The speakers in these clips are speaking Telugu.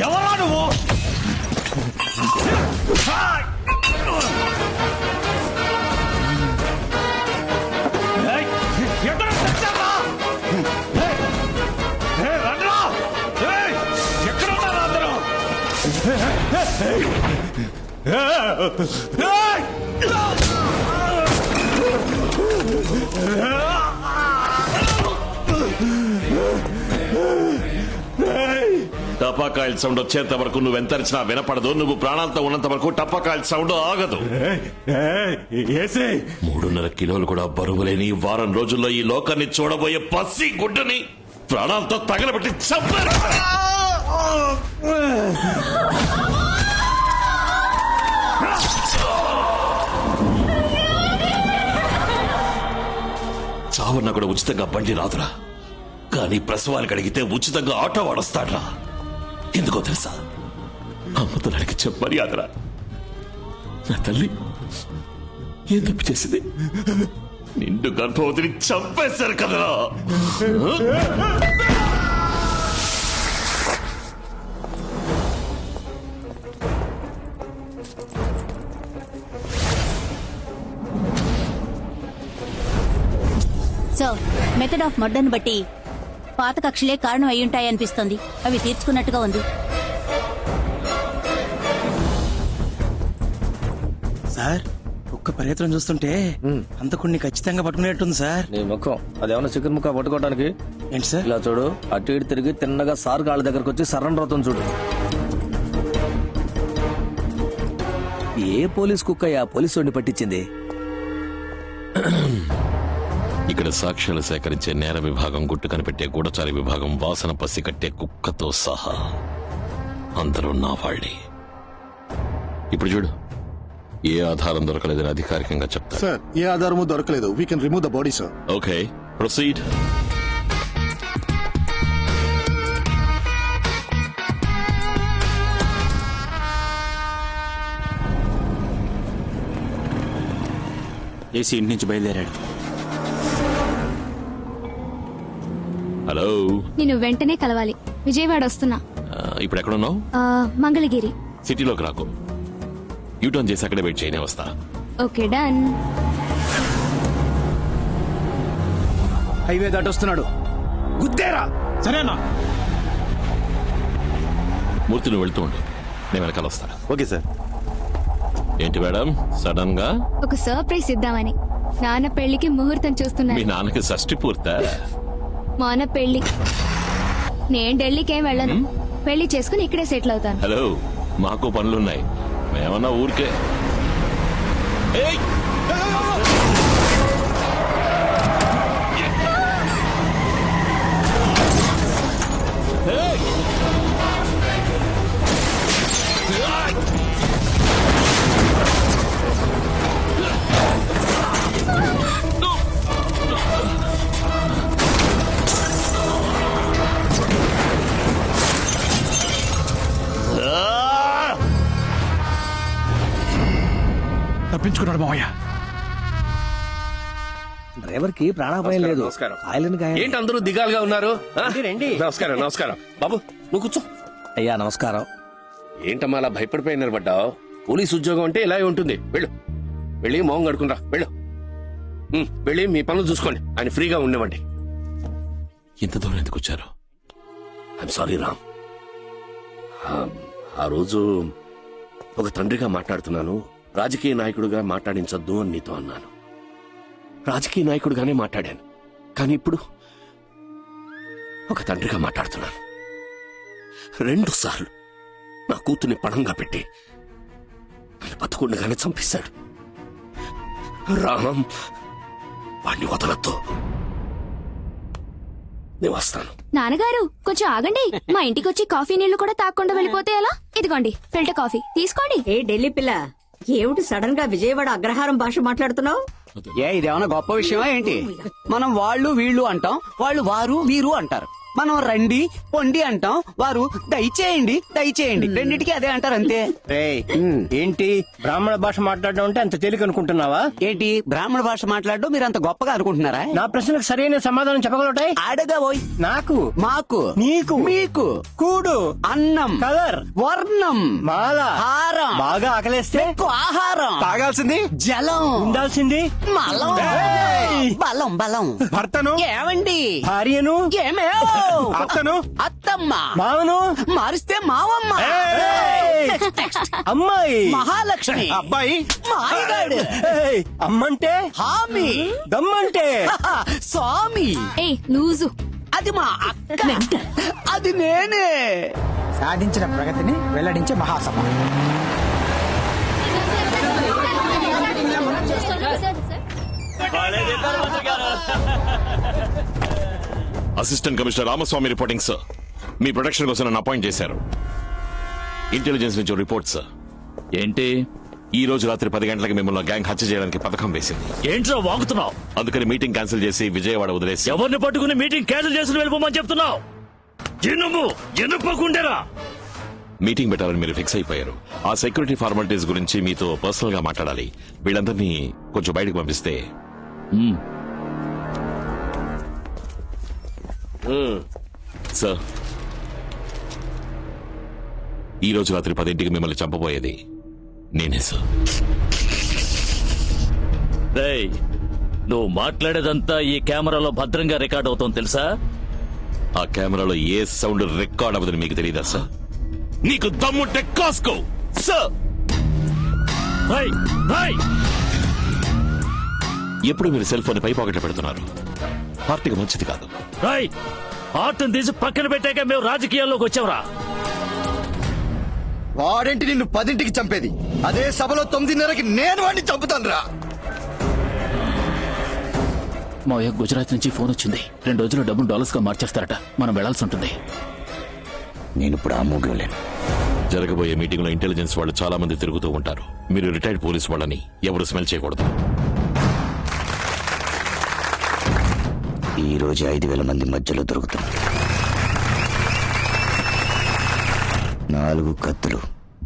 ఎవరా నువ్వు? ఎక్కడ తెచ్చారా? రండ్రా! ఎక్కడ ఉన్నారు అందరూ? టపాకాయల సౌండ్ వచ్చేంత వరకు నువ్వు ఎంతరిచినా వినపడదు. నువ్వు ప్రాణాలతో ఉన్నంత వరకు టపాకాయల సౌండ్ ఆగదు. 3.5 కిలోలు కూడా బరువులేని వారం రోజుల్లో ఈ లోకాన్ని చూడబోయే పసి గుడ్డని ప్రాణాలతో తగలబెట్టి చంపారు. చావన్న కూడా ఉచితంగా బండి రాదురా, కానీ ప్రసవానికి అడిగితే ఉచితంగా ఆటో వాడొస్తాడ్రా. ఎందుకో తెలుసా? అమ్మతో అడిగి చెప్పని అదరా. నా తల్లి ఏం తప్పు చేసింది? నిండు గర్భవతిని చంపేశారు కదరా. సో మెథడ్ ఆఫ్ మర్డర్ని బట్టి పాత కక్షలే కారణం అయ్యుంటాయనిపిస్తోంది. అవి తీర్చుకున్నట్టుగా ఉంది. సార్ ఒక్క ప్రయత్నం చూస్తుంటే అంతకుడిని ఖచ్చితంగా పట్టుకునేట్టుంది సార్. నీ ముఖం అదేమన్నా చికెన్ ముక్క పట్టుకోవడానికి ఏంటి సార్? ఇలా చూడు, అటు ఇటు తిరిగి తిన్నగా సార్ కాళ్ళ దగ్గరకు వచ్చి సరెండర్ అవుతుంది చూడు. ఏ పోలీస్ కుక్క ఆ పోలీసు వాడిని పట్టించింది? ఇక్కడ సాక్ష్యాలు సేకరించే నేర విభాగం, గుట్టు కనిపెట్టే గూఢచారి విభాగం, వాసన పసి కట్టే కుక్కతో సహా అందరూ నా వాళ్ళే. ఇప్పుడు చూడు, ఏ ఆధారం దొరకలేదని అధికారికంగా చెప్తా. సార్, ఏ ఆధారము దొరకలేదు. We can remove the body sir. Okay, proceed. AC ఇంటి నుంచి బయలుదేరాడు. హలో, నేను వెంటనే కలవాలి. విజయవాడ వస్తున్నా. ఇప్పుడు ఎక్కడున్నావు? మంగళగిరి. సిటీలోకి రాకు, యూటర్న్ చేసి అక్కడే వెయిట్ చేయనే వస్తా. Okay, done. హైవే దాటొస్తున్నాడు. గుద్దేరా. సరేనా? మూర్తి నువ్వు వెళ్తూ ఉండు, నేను వెనకాల వస్తా. Okay sir. ఏంటి మేడం సడన్ గా? ఒక సర్ప్రైజ్ ఇద్దామని. నాన్న పెళ్లికి ముహూర్తం చూస్తున్నా. మీ నాన్నకి షష్టి పూర్తా? మాన పెళ్లి. నేను ఢిల్లీకి ఏం వెళ్ళను. పెళ్లి చేసుకుని ఇక్కడే సెటిల్ అవుతాను. హలో, మాకు పనులున్నాయి, మేమన్నా ఊరికే. ఏయ్! తప్పించుకున్నాడు మావయ్య. డ్రైవర్ కి ప్రాణాపాయం లేదు. ఏంటి అందరూ దిగాలుగా ఉన్నారు? నమస్కారం. నమస్కారం బాబు, నువ్వు కూర్చో. అయ్యా నమస్కారం. ఏంటమ్మా అలా భయపడిపోయి నిలబడ్డావు? పోలీస్ ఉద్యోగం అంటే ఇలాగే ఉంటుంది. వెళ్ళు, వెళ్ళి మోహం కడుకుంటా. వెళ్ళు, వెళ్ళి మీ పనులు చూసుకోండి. ఆయన ఫ్రీగా ఉండేవండి. ఇంత దూరం ఎందుకు వచ్చారు? I'm sorry Ram. ఆ రోజు ఒక తండ్రిగా మాట్లాడుతున్నాను, రాజకీయ నాయకుడిగా మాట్లాడించొద్దు అని నీతో అన్నాను. రాజకీయ నాయకుడిగానే మాట్లాడాను, కానీ ఇప్పుడు ఒక తండ్రిగా మాట్లాడుతున్నాను. 2 సార్లు నా కూతుర్ని పణంగా పెట్టి నన్ను బతుకుండగానే చంపేశాడు. రామ్, వాణ్ణి వదలొద్దు. నేను వస్తాను. నాన్నగారు కొంచెం ఆగండి. మా ఇంటికి వచ్చి కాఫీ నీళ్లు కూడా తాకుండా వెళ్ళిపోతే ఎలా? ఇదిగోండి ఫిల్టర్ కాఫీ తీసుకోండి. ఏ ఢిల్లీ పిల్ల, ఏమిటి సడన్ గా విజయవాడ అగ్రహారం భాష మాట్లాడుతున్నావు? ఏ ఇదేమన్నా గొప్ప విషయమా ఏంటి? మనం వాళ్ళు వీళ్ళు అంటాం, వాళ్ళు వారు వీరు అంటారు. మనం రండి పొండి అంటాం, వారు దయచేయండి దయచేయండి, రెండింటికి అదే అంటారు అంతే. ఏంటి బ్రాహ్మణ భాష మాట్లాడడం అంటే అంత తేలిక అనుకుంటున్నావా? ఏంటి బ్రాహ్మణ భాష మాట్లాడడం మీరు అంత గొప్పగా అనుకుంటున్నారా? నా ప్రశ్నలకు సరైన సమాధానం చెప్పగలటాయి. అడగబోయ్. నాకు, మాకు, నీకు, మీకు, కూడు, అన్నం, కలర్, వర్ణం, మాల, హారం, బాగా ఆకలేస్తే ఎక్కువ ఆహారం, తాగాల్సింది, జలం, ఉండాల్సింది, మలం, ఏయ్! బలం బలం. భర్తను, ఏమండి భార్యను, ఏమే అత్తను, అత్తమ్మ, మావను, మారిస్తే మావమ్మ, ఏయ్! అమ్మాయి, మహాలక్ష్మి, అబ్బాయి, మాయగాడు, ఏయ్! అమ్మంటే, హామీ, దమ్మంటే, స్వామి, ఏ లూజు. అది మా అక్క, అది నేనే. సాధించిన ప్రగతిని వెల్లడించే మహాసభ. Assistant commissioner Ramaswamy reporting sir. మీ ప్రొటెక్షన్ కోసం నన్ను అపాయింట్ చేశారు. ఇంటెలిజెన్స్ నుంచి రిపోర్ట్ సార్. ఏంటి? ఈ రోజు రాత్రి 10 గంటలకు మిమ్మల్ని గ్యాంగ్ హత్య చేయడానికి పథకం వేసింది. ఏంట్రా వాగుతున్నావు? అందుకని మీటింగ్ క్యాన్సిల్ చేసి విజయవాడ వదిలేసి ఎవరిని పట్టుకుని మీటింగ్ క్యాన్సిల్ చేసి వెళ్ళిపోమని చెప్తున్నావు? ఎనుపకుండేరా. మీటింగ్ పెట్టాలని మీరు ఫిక్స్ అయిపోయారు. ఆ సెక్యూరిటీ ఫార్మాలిటీస్ గురించి మీతో పర్సనల్ గా మాట్లాడాలి. వీళ్ళందరినీ కొంచెం బయటకు పంపిస్తే. సార్, ఈ రోజు రాత్రి 10 మిమ్మల్ని చంపబోయేది నేనే సార్. రేయ్, నువ్వు మాట్లాడేదంతా ఈ కెమెరాలో భద్రంగా రికార్డ్ అవుతోంది తెలుసా? ఆ కెమెరాలో ఏ సౌండ్ రికార్డ్ అవ్వదని మీకు తెలియదా సార్? నీకు దమ్ముంటే కాసుకో సార్. రేయ్, రేయ్, ఎప్పుడు మీరు సెల్ ఫోన్ పై పాకెట్లో పెడుతున్నారు. పార్టీకి మంచిది కాదు. రేయ్, ఆర్ట్ని తీసి పక్కన పెట్టాక మేము రాజకీయాల్లోకి వచ్చావురా. వాడేంటి నిన్ను 10ంటికి చంపేది? అదే సభలో 9:30కి నేను వాడిని చంపుతాను రా. మా గుజరాత్ నుంచి ఫోన్ వచ్చింది. 2 రోజుల్లో డబ్బులు డాలర్స్ గా మార్చేస్తారట. మనం వెళ్లాల్సి ఉంటుంది. నేను ఇప్పుడు ఆ మూడ్లో లేను. జరగబోయే మీటింగ్ లో ఇంటెలిజెన్స్ వాళ్ళు చాలా మంది తిరుగుతూ ఉంటారు. మీరు రిటైర్డ్ పోలీస్ వాళ్ళని ఎవరు స్మెల్ చేయకూడదు. ఈ రోజు 5,000 మంది మధ్యలో దొరుకుతున్నారు. 4 కత్తులు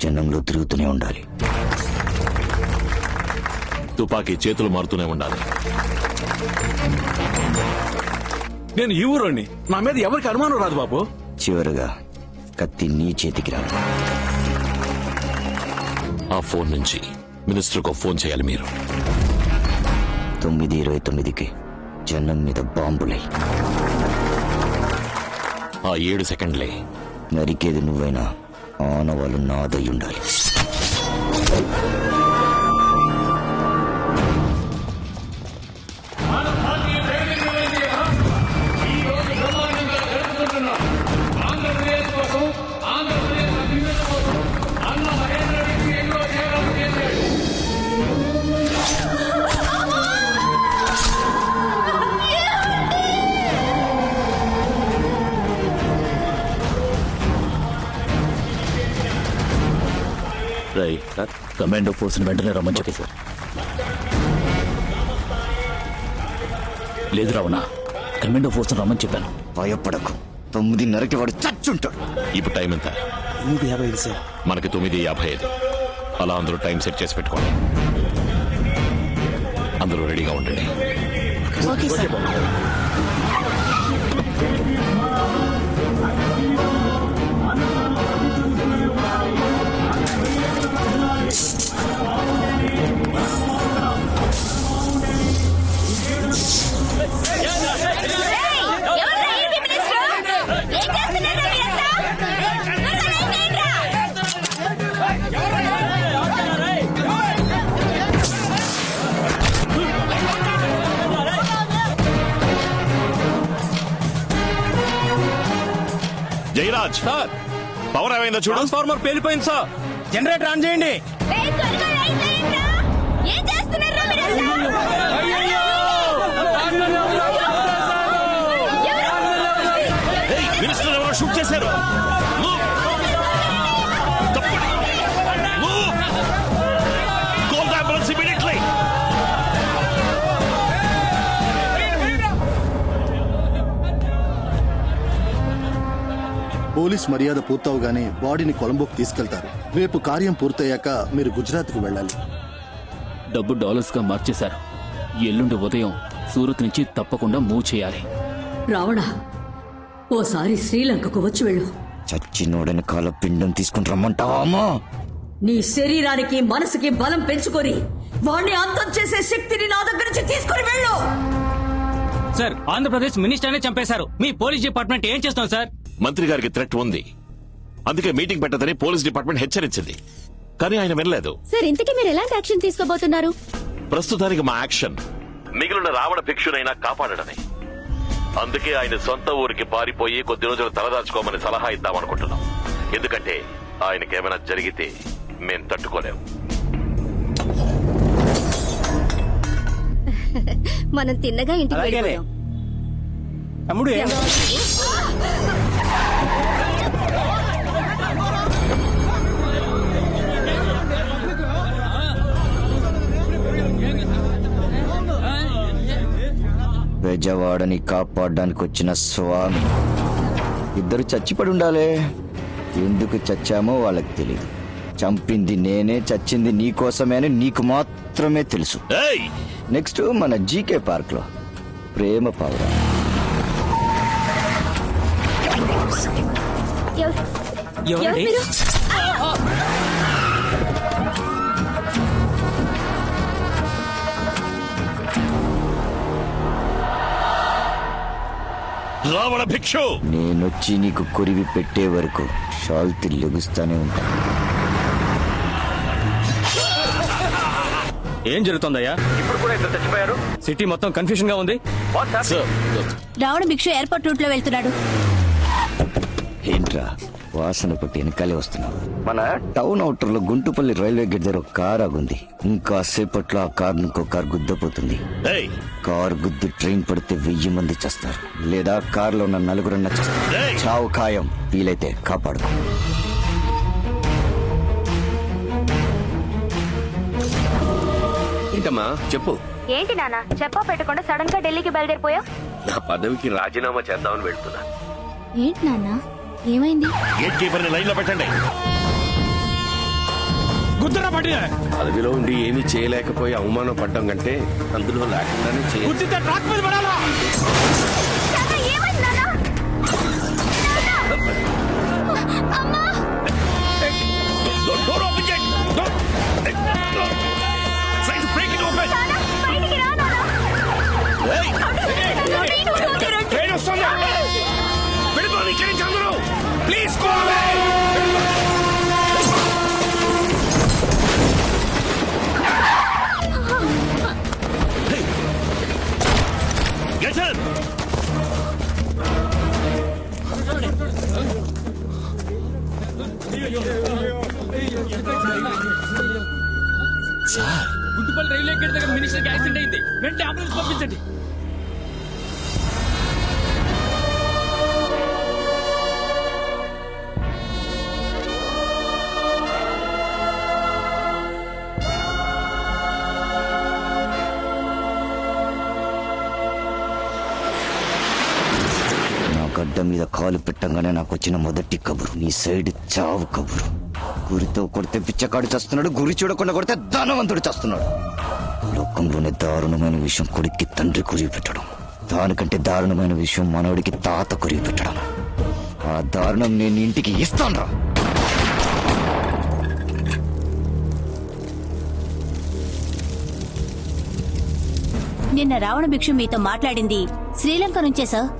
జనంలో తిరుగుతూనే ఉండాలి. తుపాకీ చేతులు మారుతూనే ఉండాలి. నేను ఈ ఊరోని, నా మీద ఎవరికి అనుమానం రాదు బాబు. చివరగా కత్తి నీ చేతికి రా. ఆ ఫోన్ నుంచి మినిస్టర్కు ఫోన్ చేయాలి మీరు. 9:29కి జనం మీద బాంబులై. ఆ 7 సెకండ్లే. నరికేది నువ్వైనా ఆనవాళ్ళు నాదై ఉండాలి. రేయ్, కమాండో ఫోర్స్ వెంటనే రమ్మని చెప్పి. లేదు రావణ, కమాండో ఫోర్స్ రమ్మని చెప్పాను. భయపడకు, 9:30కి వాడు చచ్చుంటాడు. ఇప్పుడు టైం ఎంత? 8:55 సార్. మనకి 9:55. అలా అందరూ టైం సెట్ చేసి పెట్టుకోండి. అందరూ రెడీగా ఉండండి. Okay sir. Jayaraj sir, power ఏమైందో చూడు. ట్రాన్స్ఫార్మర్ పేలిపోయింది సార్. జనరేటర్ ఆన్ చేయండి. ఏం చేస్తున్నారు? షూట్ చేశారు. Move. తప్పండి. Move. Call the ambulance immediately. Police మర్యాద పూర్తవగానే బాడీని కొలంబోకి తీసుకెళ్తారు. రేపు కార్యం పూర్తయ్యాక మీరు గుజరాత్కు వెళ్ళాలి. డబ్బు డాలర్స్ గా మార్చేశారు. ఎల్లుండి ఉదయం సూరత్ నుంచి తప్పకుండా మూవ్ చేయాలి. రావణ ఓసారి శ్రీలంకకు వచ్చి వెళ్ళు. చచ్చినోడని కాల పిండం తీసుకుని రమ్మంటావా? నీ శరీరానికి మనసుకి బలం పెంచుకొని వాణ్ణి అంతం చేసే శక్తిని నా దగ్గర నుంచి తీసుకొని వెళ్ళు. సార్, ఆంధ్రప్రదేశ్ మినిస్టర్నే చంపేశారు. మీ పోలీస్ డిపార్ట్మెంట్ ఏం చేస్తాం సార్? మంత్రి గారికి థ్రెట్ ఉంది. అందుకే మీటింగ్ పెట్టదని పోలీస్ డిపార్ట్మెంట్ హెచ్చరించింది. కానీ ఆయన వినలేదు. సార్, ఇంతకీ మీరు ఎలాంటి యాక్షన్ తీసుకోబోతున్నారు? ప్రస్తుతానికి మా యాక్షన్ మిగిలిన రావణ భిక్షునైనా కాపాడడమే. అందుకే ఆయన సొంత ఊరికి పారిపోయి కొద్ది రోజులు తలదాచుకోమని సలహా ఇద్దామనుకుంటున్నాం. ఎందుకంటే ఆయనకేమైనా జరిగితే మేం తట్టుకోలేం. మనం తిన్నగా ఇంటికి వెళ్ళిపోదాం. తమ్ముడు బెజవాడని కాపాడడానికి వచ్చిన స్వామి ఇద్దరు చచ్చిపడి ఉండాలే. ఎందుకు చచ్చామో వాళ్ళకి తెలియదు. చంపింది నేనే, చచ్చింది నీకోసమే అని నీకు మాత్రమే తెలుసు. ఏయ్! నెక్స్ట్ మన జీకే పార్క్ లో ప్రేమ పావురా. ఎవరు మీరు? రావణ భిక్షు, నేనొచ్చి నీకు కొరివి పెట్టే వరకు షాల్తీ లెగుస్తానే ఉంటా. ఏం జరుగుతుందయ్యా? ఇప్పుడు కూడా ఇద్దరు చచ్చిపోయారు. సిటీ మొత్తం కన్ఫ్యూజన్ గా ఉంది. రావణ భిక్షు ఎయిర్పోర్ట్ రూట్ లో వెళ్తున్నాడు. ఏంట్రా వాసన పట్టి వెనకాలే వస్తున్నావు? మన టౌన్ అవుటర్ లో గుంటుపల్లి రైల్వే గేట్ దగ్గర ఒక కార్ ఆగుంది. ఇంకా సేపట్లో ఆ కార్ ఇంకో కార్ గుద్దపోతుంది. ఏయ్! కార్ గుద్ది ట్రైన్ పడితే 1000 మంది చేస్తారు, లేదా కార్ లో ఉన్న 4 చేస్తారు. చావు ఖాయం. వీలైతే కాపాడుకో. ఏంటమ్మా చెప్పు. ఏంటి నాన్న, చెప్పా పెట్టకుండా సడన్ గా ఢిల్లీకి బయలుదేరిపోయా? నా పదవికి రాజీనామా చేద్దామని వెళ్తున్నా. ఏంటి నాన్న, ఏమైంది? గేట్ కీపర్ ని లైన్ లో పెట్టండి. పదవిలో ఉండి ఏమీ చేయలేకపోయి అవమానం పడ్డం కంటే అందులో లేకుండానే చేయాలి. Door open, Jack. Door. Try to break it open. Hey! Train వస్తుందా? వెళ్ళిపోండి ఇక్కడి నుంచి అందరూ. Please go away. Hey! Get in. Sir, Guntupalli railway gate దగ్గర మినిస్టర్ యాక్సిడెంట్ అయింది. వెంటనే అంబులెన్స్ పంపించండి. నా గడ్డ మీద కాలు పెట్టంగానే నాకు వచ్చిన మొదటి కబురు నీ సైడ్ చావు కబురు. గురితో కొడితే పిచ్చకాడు చేస్తున్నాడు, గురి చూడకుండా కొడితే ధనవంతుడు చేస్తున్నాడు. లోకంలోనే దారుణమైన విషయం కొడుక్కి తండ్రి కురివి పెట్టడం, దానికంటే దారుణమైన విషయం మనవడికి తాత కురివి పెట్టడం. ఆ దారుణం నేను ఇంటికి ఇస్తాను రా. నిన్న రావణ భిక్షు మీతో మాట్లాడింది శ్రీలంక నుంచే సార్.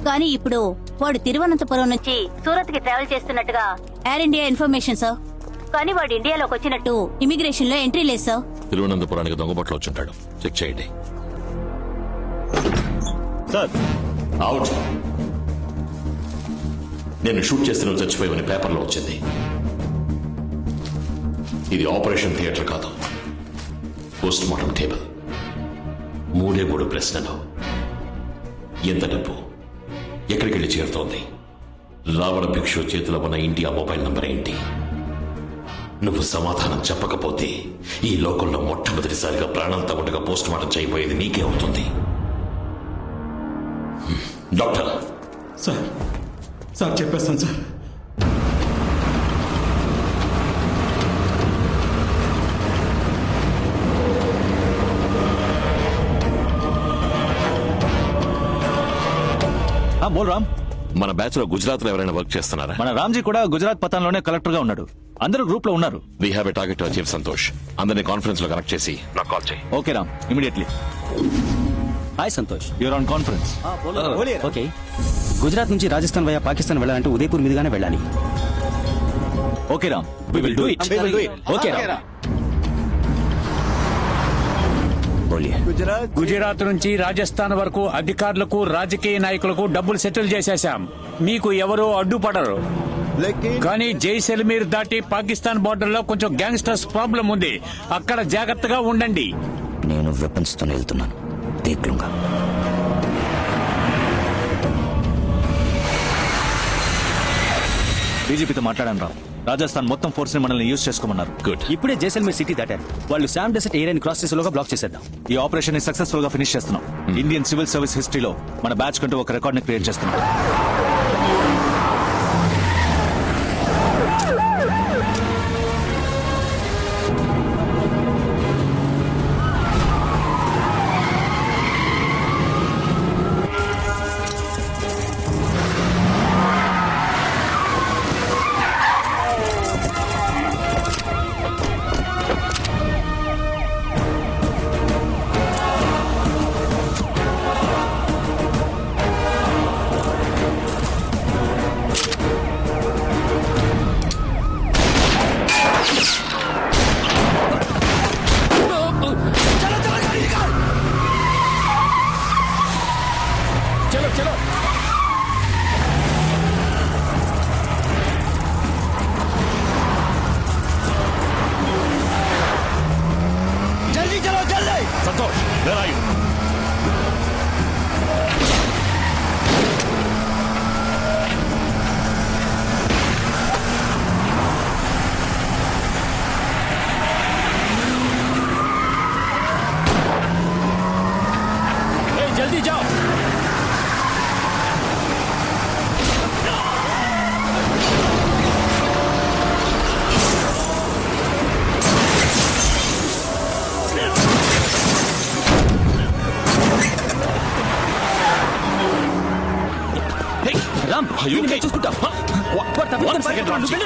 కానీ ఇప్పుడు వాడు తిరువనంతపురం నుంచి సూరత్ కి ట్రావెల్ చేస్తున్నట్టుగా ఎయిర్ ఇండియా ఇన్ఫర్మేషన్ సార్. కానీ వాడు ఇండియాలోకి వచ్చినట్టు ఇమిగ్రేషన్ లో ఎంట్రీ లేదు సార్. తిరువనంతపురానికి దొంగబట్లు వచ్చుంటాడు. చెక్ చేయండి సార్. అవుట్. నేను షూట్ చేస్తున్న చచ్చిపోయామని పేపర్లో వచ్చింది. ఇది ఆపరేషన్ థియేటర్ కాదు, పోస్ట్ మార్టం టేబుల్. 3 ప్రశ్నలు. ఎంత డబ్బు, ఎక్కడికి వెళ్ళి చేరుతోంది? రావణ భిక్షు చేతిలో ఉన్న ఇండియా మొబైల్ నంబర్ ఏంటి? నువ్వు సమాధానం చెప్పకపోతే ఈ లోకంలో మొట్టమొదటిసారిగా ప్రాణాలతో ఉండగా పోస్ట్ మార్టం చేయబోయేది నీకే అవుతుంది. డాక్టర్. సార్ చెప్పేస్తాను సార్. బోల్ రామ్. మన బ్యాచ్ లో గుజరాత్ లో ఎవరైనా వర్క్ చేస్తున్నారా? మన రామ్జీ కూడా గుజరాత్ పతాన్లోనే కలెక్టర్ గా ఉన్నాడు. అందరూ గ్రూప్ లో ఉన్నారు. We have a target to achieve Santosh. అందరినీ కాన్ఫరెన్స్ లో కనెక్ట్ చేసి నాకు కాల్ చేయి. Okay Ram, immediately. Hi Santosh. You're on conference. Okay. Gujarat నుంచి రాజస్థాన్ వయా పాకిస్తాన్ వెళ్ళాలంటే ఉదయపూర్ మీదుగానే వెళ్ళాలి. Okay Ram, we will do it. Okay Ram. Gujarat నుంచి రాజస్థాన్ వరకు అధికారులకు రాజకీయ నాయకులకు డబ్బులు సెటిల్ చేసేశాం. మీకు ఎవరో అడ్డుపడరు. కానీ జైసల్మీర్ దాటి పాకిస్తాన్ బోర్డర్ లో కొంచెం గ్యాంగ్స్టర్స్ ప్రాబ్లం ఉంది. అక్కడ జాగ్రత్తగా ఉండండి. నేను వెపన్స్ తో వెళ్తున్నాను. దేఖ్లూంగా. డీజీపీతో మాట్లాడాను రామ్. రాజస్థాన్ మొత్తం ఫోర్స్ ని మనల్ని యూజ్ చేసుకోమన్నారు. గుడ్. ఇప్పుడే జైసల్మీర్ సిటీ దాటారు. వాళ్ళు శామ్ డెసర్ట్ ఏరియాని క్రాస్ చేసేలోగా బ్లాక్ చేసేద్దాం. ఈ ఆపరేషన్ ని సక్సెస్ఫుల్ గా ఫినిష్ చేస్తున్నాం. ఇండియన్ సివిల్ సర్వీస్ హిస్టరీలో మన బ్యాచ్ కంటూ ఒక రికార్డ్ ని క్రియేట్ చేస్తున్నాం. Santosh, where are you? జల్దీ జాओ. రామ్, చూసుకుంటా. One second, Ramji.